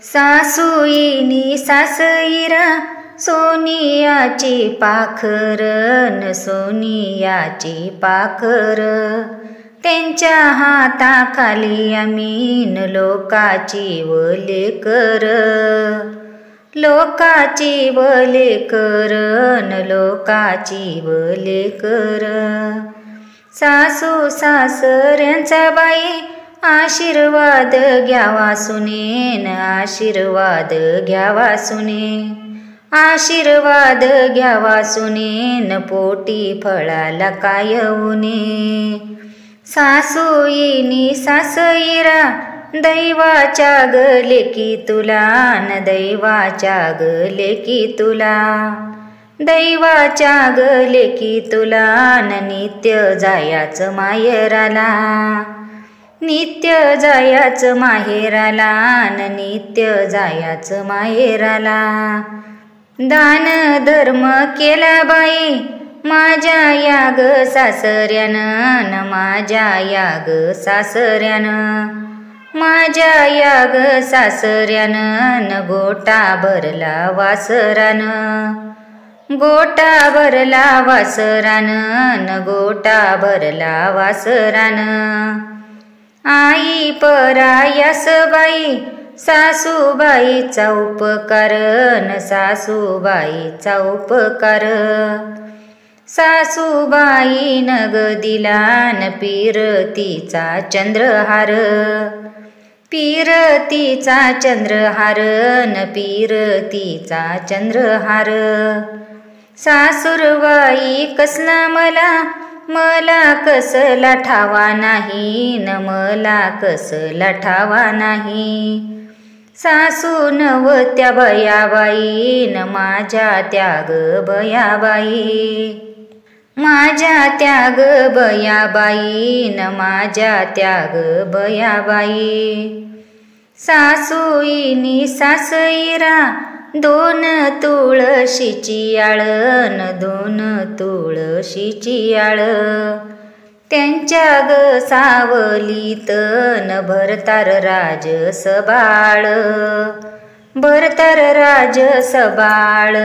सासूईनी सासईरा सोनियाची पाखर न सोनियाची पाखर, त्यांच्या हाताखाली आमीन लोकाची वलेकर, लोकाची वलेकर न लोकाची वलेकर। सासू सासऱ्यांचा बाई आशीर्वाद घ्यावा सुनेन, आशीर्वाद घ्यावा सुने, आशीर्वाद घ्यावा सुनेन, पोटी फळाला काय ऊने। सासूईनी सासईरा दैवाच्या गले की तुला न दैवाच्या गले की तुला, दैवाच्या गले की तुला न नित्य जायाचं माहेराला, नित्य जायाचं माहेराला न नित्य जायाचं माहेराला। दान धर्म केला बाई माझ्या या ग सासऱ्यानं न माझ्या या ग सासऱ्यानं, माझ्या या ग सासऱ्यानं न गोटा भरला वासरानं, गोटा भरला वासरानं न गोटा भरला वासरानं। आई परायास बाई सासूबाईचा उपकार न सासूबाईचा उपकार, सासूबाई न ग दिला न पीरतीचा चंद्रहार, पीरतीचा चंद्रहार न पीरतीचा चंद्रहार। सासूरबाई कसला मला मला कसला ठावा नाही न मला कसला ठावा नाही, सासू नवत्या बयाबाई न माझ्या त्याग बयाबाई, माझ्या त्याग बयाबाई न माझ्या त्याग बयाबाई। सासूईनी सासईरा दोन तुळशीची आळ न दोन तुळशीची आळ, त्यांच्या ग सावलीत न भरतार राज सबाळ, भरतार राज सबाळ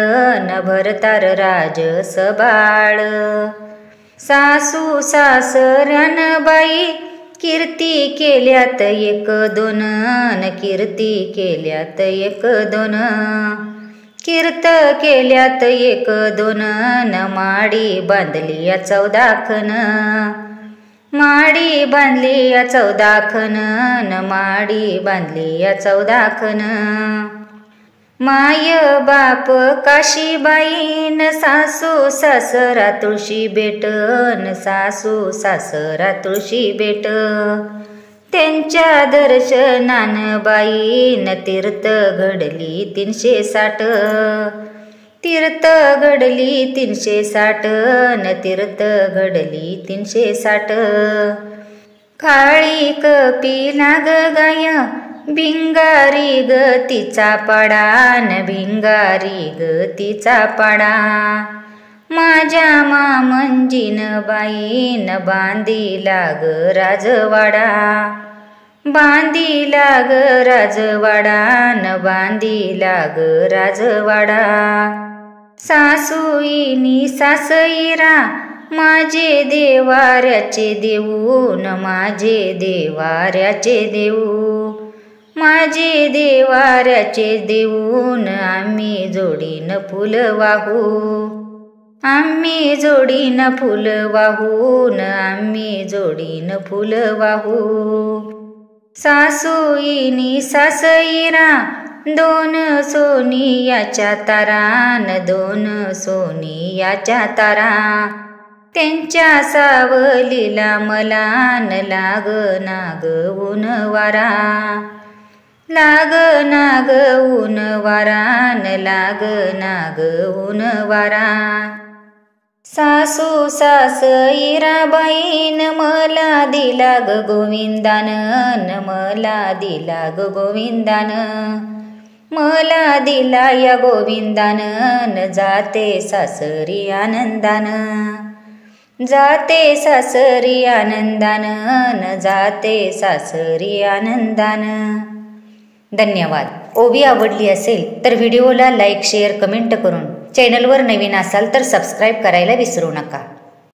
न भरतार राज सबाळ। सासू सासऱ्यान बाई कीर्ती केल्यात एक दोन न कीर्ती केल्यात एक दोन, कीर्त केल्यात एक दोन न माडी बांधली या 14 खण, माडी बांधली या 14 खण न माडी बांधली या 14 खण। माय बाप काशीबाई न सासू सासरा तुळशी बेट न सासू सासरा तुळशी बेट, त्यांच्या दर्शनान बाई न तीर्थ घडली 360, तीर्थ घडली 360 न तीर्थ घडली 360। काळी कपिला ग गाय भिंगारी ग तिचा पाडा न भिंगारी ग तिचा पाडा, माझ्या मामंजीन बाई न बांधिला ग राजवाडा, बांधिला ग राजवाडा न बांधिला ग राजवाडा। सासूईनी सासईरा माझे देवाऱ्याचे देऊ न माझे देवाऱ्याचे देऊ, माझे देवाऱ्याचे देऊन आम्ही जोडीन फुल वाहू, आम्ही जोडीन फुल वाहून आम्ही जोडीन फुल वाहू। सासूईनी सासईरा दोन सोनियाच्या तारा न दोन सोनियाच्या तारा, त्यांच्या सावलीला मला न लाग नाग ऊन वारा, लाग नाग ऊन वारा न लाग नाग ऊन वारा। सासू सासईरा बाईन मला दिला ग गोविंदान न मला दिला ग गोविंदान, मला दिला या गोविंदान न जाते सासरी आनंदान, जाते सासरी आनंदान न जाते सासरी आनंदान। धन्यवाद. ओवी आवडली असेल तर व्हिडिओला लाईक शेअर कमेंट करून चॅनलवर नवीन असाल तर सबस्क्राईब करायला विसरू नका.